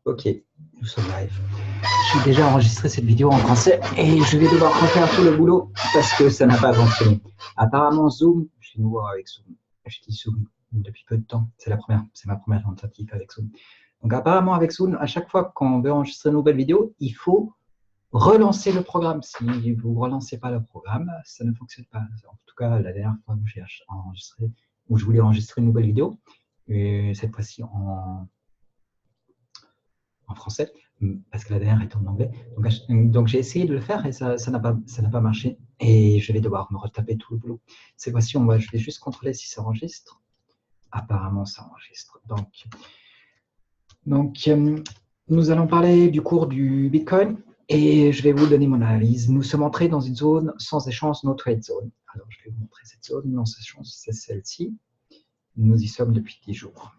Ok, nous sommes live. J'ai déjà enregistré cette vidéo en français et je vais devoir refaire tout le boulot parce que ça n'a pas fonctionné. Apparemment, Zoom, je suis nouveau avec Zoom. Je dis Zoom depuis peu de temps. C'est ma première tentative avec Zoom. Donc apparemment avec Zoom, à chaque fois qu'on veut enregistrer une nouvelle vidéo, il faut relancer le programme. Si vous ne relancez pas le programme, ça ne fonctionne pas. En tout cas, la dernière fois où j'ai enregistré, où je voulais enregistrer une nouvelle vidéo, et cette fois-ci en français, parce que la dernière était en anglais. Donc j'ai essayé de le faire et ça n'a pas marché. Et je vais devoir me retaper tout le boulot. Cette fois-ci, je vais juste contrôler si ça enregistre. Apparemment, ça enregistre. Donc nous allons parler du cours du Bitcoin et je vais vous donner mon analyse. Nous sommes entrés dans une zone sans échange, no trade zone. Alors, je vais vous montrer cette zone non échange, c'est celle-ci. Nous y sommes depuis 10 jours.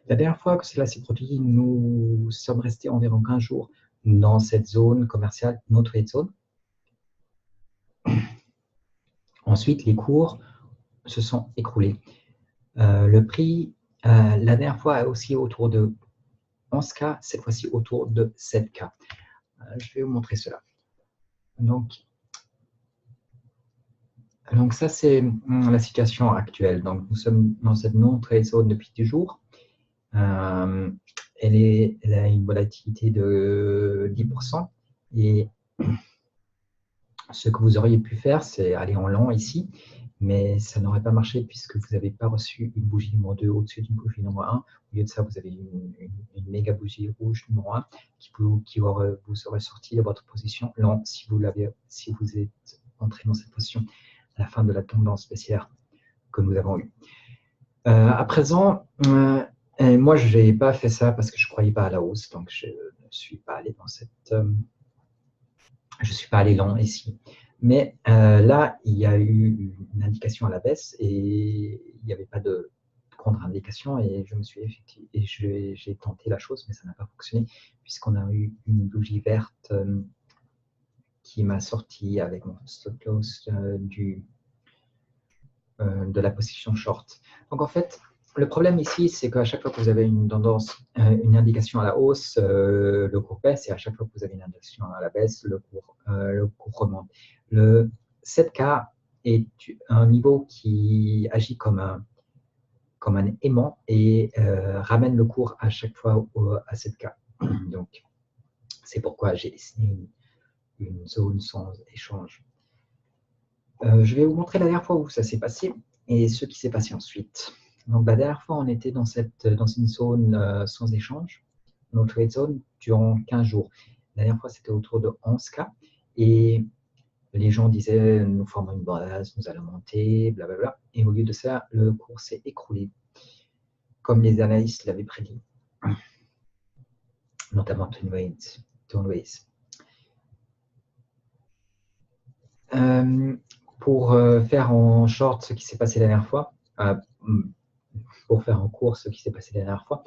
La dernière fois que cela s'est produit, nous sommes restés environ 15 jours dans cette zone commerciale, no trade zone. Ensuite, les cours se sont écroulés. Le prix, la dernière fois, aussi autour de 11K, cette fois-ci autour de 7K. Je vais vous montrer cela. Donc ça, c'est la situation actuelle. Donc, nous sommes dans cette non-trade zone depuis 10 jours. Elle a une volatilité de 10%. Et ce que vous auriez pu faire, c'est aller en long ici, mais ça n'aurait pas marché puisque vous n'avez pas reçu une bougie numéro 2 au-dessus d'une bougie numéro 1. Au lieu de ça, vous avez une méga bougie rouge numéro 1 qui vous aurait sorti de votre position long si vous êtes entré dans cette position à la fin de la tendance baissière que nous avons eue. À présent, moi, je n'ai pas fait ça parce que je ne croyais pas à la hausse, donc je ne suis pas allé dans cette... je ne suis pas allé long ici. Mais là, il y a eu une indication à la baisse et il n'y avait pas de contre-indication et j'ai tenté la chose, mais ça n'a pas fonctionné puisqu'on a eu une bougie verte qui m'a sorti avec mon stop loss de la position short. Donc en fait, le problème ici, c'est qu'à chaque fois que vous avez une tendance, une indication à la hausse, le cours baisse, et à chaque fois que vous avez une indication à la baisse, le cours remonte. Le 7K est un niveau qui agit comme un aimant et ramène le cours à chaque fois à 7K. Donc, c'est pourquoi j'ai dessiné une zone sans échange. Je vais vous montrer la dernière fois où ça s'est passé et ce qui s'est passé ensuite. Donc, la dernière fois, on était dans une zone sans échange, no trade zone, durant 15 jours. La dernière fois, c'était autour de 11K et les gens disaient nous formons une base, nous allons monter, blablabla. Et au lieu de ça, le cours s'est écroulé, comme les analystes l'avaient prédit, notamment Turnways. Pour faire en short ce qui s'est passé la dernière fois, pour faire en court ce qui s'est passé la dernière fois,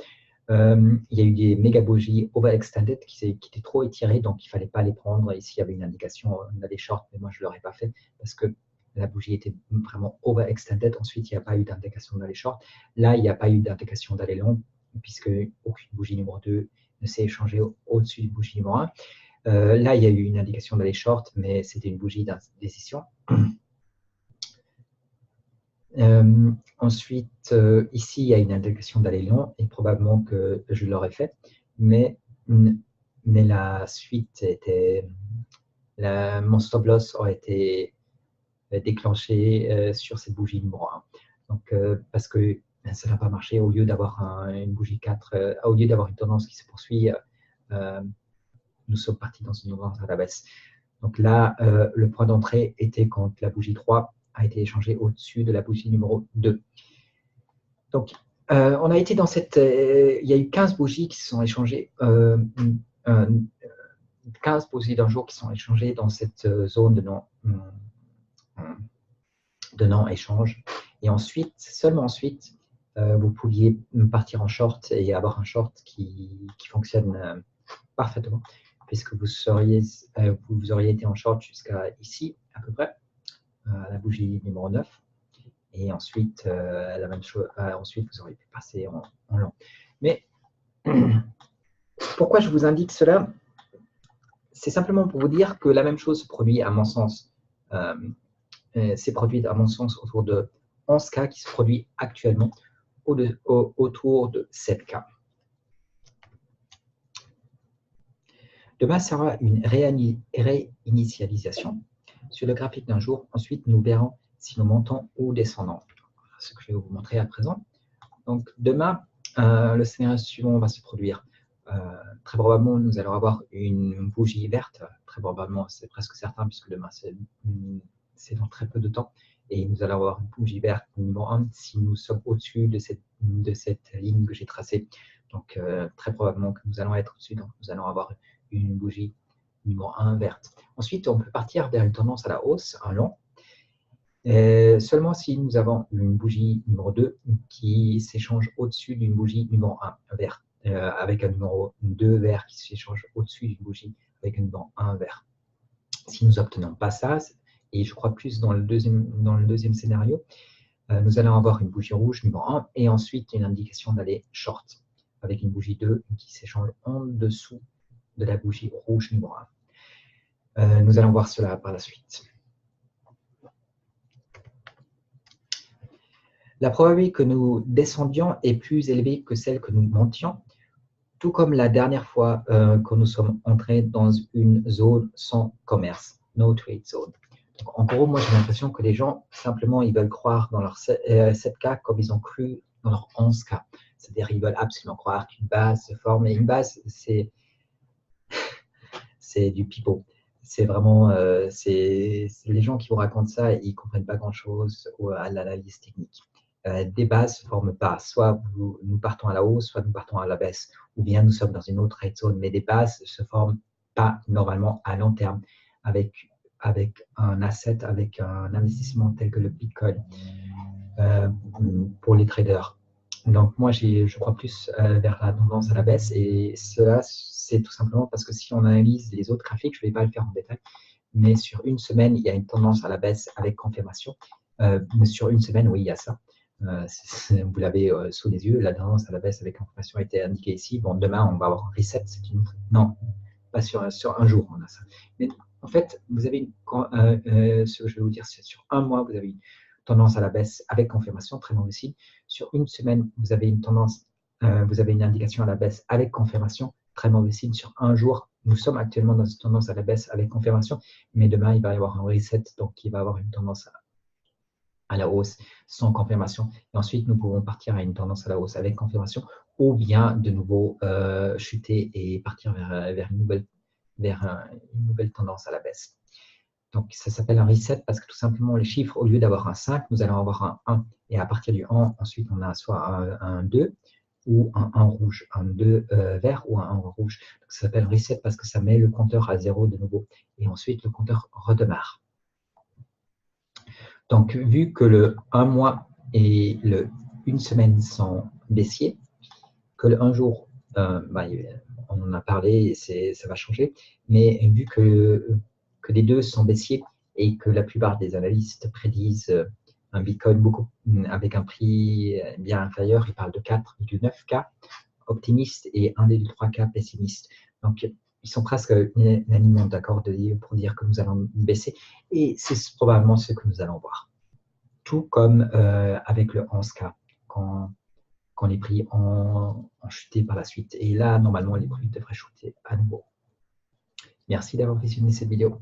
il y a eu des méga bougies overextended qui étaient trop étirées, donc il ne fallait pas les prendre. Ici, il y avait une indication d'aller short, mais moi, je ne l'aurais pas fait parce que la bougie était vraiment overextended. Ensuite, il n'y a pas eu d'indication d'aller short. Là, il n'y a pas eu d'indication d'aller long, puisque aucune bougie numéro 2 ne s'est échangée au-dessus d'une bougie numéro 1. Là, il y a eu une indication d'aller short, mais c'était une bougie d'indécision. Ensuite, ici, il y a une indication d'aller long et probablement que je l'aurais fait, mais la suite était, mon stop loss aurait été déclenché sur cette bougie numéro 1. Donc, parce que ça n'a pas marché, au lieu d'avoir une bougie 4, au lieu d'avoir une tendance qui se poursuit, nous sommes partis dans une tendance à la baisse. Donc là, le point d'entrée était quand la bougie 3 a été échangée au-dessus de la bougie numéro 2. Donc, on a été dans cette... il y a eu 15 bougies qui se sont échangées, 15 bougies d'un jour qui sont échangées dans cette zone de non-échange. Et ensuite, seulement ensuite, vous pouviez partir en short et avoir un short qui fonctionne parfaitement, puisque vous auriez été en short jusqu'à ici, à peu près, la bougie numéro 9. Et ensuite, la même chose, ensuite vous auriez pu passer en long. Mais Pourquoi je vous indique cela? C'est simplement pour vous dire que la même chose se produit, à mon sens, s'est produite, à mon sens, autour de 11 cas qui se produit actuellement autour de 7 cas. Demain sera une réinitialisation sur le graphique d'un jour. Ensuite, nous verrons si nous montons ou descendons. Ce que je vais vous montrer à présent. Donc, demain, le scénario suivant va se produire. Très probablement, nous allons avoir une bougie verte. Très probablement, c'est presque certain, puisque demain, c'est dans très peu de temps. Et nous allons avoir une bougie verte numéro 1 si nous sommes au-dessus de cette ligne que j'ai tracée. Donc, très probablement que nous allons être au-dessus. Donc, nous allons avoir une bougie numéro 1 verte. Ensuite, on peut partir vers une tendance à la hausse, un long. Seulement si nous avons une bougie numéro 2 qui s'échange au-dessus d'une bougie numéro 1 vert, avec un numéro 2 vert qui s'échange au-dessus d'une bougie avec un numéro 1 vert. Si nous n'obtenons pas ça, et je crois plus dans le deuxième scénario, nous allons avoir une bougie rouge numéro 1 et ensuite une indication d'aller short avec une bougie 2 qui s'échange en dessous de la bougie rouge numéro 1. Nous allons voir cela par la suite. La probabilité que nous descendions est plus élevée que celle que nous montions, tout comme la dernière fois que nous sommes entrés dans une zone sans commerce, no trade zone. Donc, en gros, moi j'ai l'impression que les gens, simplement, ils veulent croire dans leur 7K comme ils ont cru dans leur 11K. C'est-à-dire ils veulent absolument croire qu'une base se forme. Et une base, c'est du pipeau. C'est vraiment, les gens qui vous racontent ça, ils ne comprennent pas grand-chose à l'analyse technique. Des bases ne se forment pas. Soit nous partons à la hausse, soit nous partons à la baisse, ou bien nous sommes dans une autre trade zone. Mais des bases ne se forment pas normalement à long terme avec un asset, avec un investissement tel que le Bitcoin pour les traders. Donc moi, je crois plus vers la tendance à la baisse et cela, c'est tout simplement parce que si on analyse les autres graphiques, je ne vais pas le faire en détail, mais sur une semaine, il y a une tendance à la baisse avec confirmation. Mais sur une semaine, oui, il y a ça. Vous l'avez sous les yeux, la tendance à la baisse avec confirmation a été indiquée ici. Bon, demain, on va avoir un reset. Non, pas sur un jour, on a ça. Mais en fait, vous avez ce que je vais vous dire, c'est sur un mois, vous avez une tendance à la baisse avec confirmation, très mauvais signe. Sur une semaine, vous avez une tendance, vous avez une indication à la baisse avec confirmation, très mauvais signe. Sur un jour, nous sommes actuellement dans une tendance à la baisse avec confirmation, mais demain, il va y avoir un reset, donc il va y avoir une tendance à la hausse sans confirmation. Et ensuite, nous pouvons partir à une tendance à la hausse avec confirmation ou bien de nouveau chuter et partir vers une nouvelle tendance à la baisse. Donc, ça s'appelle un reset parce que tout simplement, les chiffres, au lieu d'avoir un 5, nous allons avoir un 1. Et à partir du 1, ensuite, on a soit un 2 ou un 1 rouge, un 2 vert ou un 1 rouge. Donc, ça s'appelle reset parce que ça met le compteur à 0 de nouveau. Et ensuite, le compteur redémarre. Donc, vu que le 1 mois et le 1 semaine sont baissiers, que le 1 jour, on en a parlé, ça va changer, mais vu que les deux sont baissiers et que la plupart des analystes prédisent un Bitcoin avec un prix bien inférieur, ils parlent de 4,9K optimistes et 1,3K pessimistes. Donc, ils sont presque unanimement d'accord pour dire que nous allons baisser et c'est probablement ce que nous allons voir. Tout comme avec le 11K, quand les prix ont chuté par la suite. Et là, normalement, les prix devraient chuter à nouveau. Merci d'avoir visionné cette vidéo.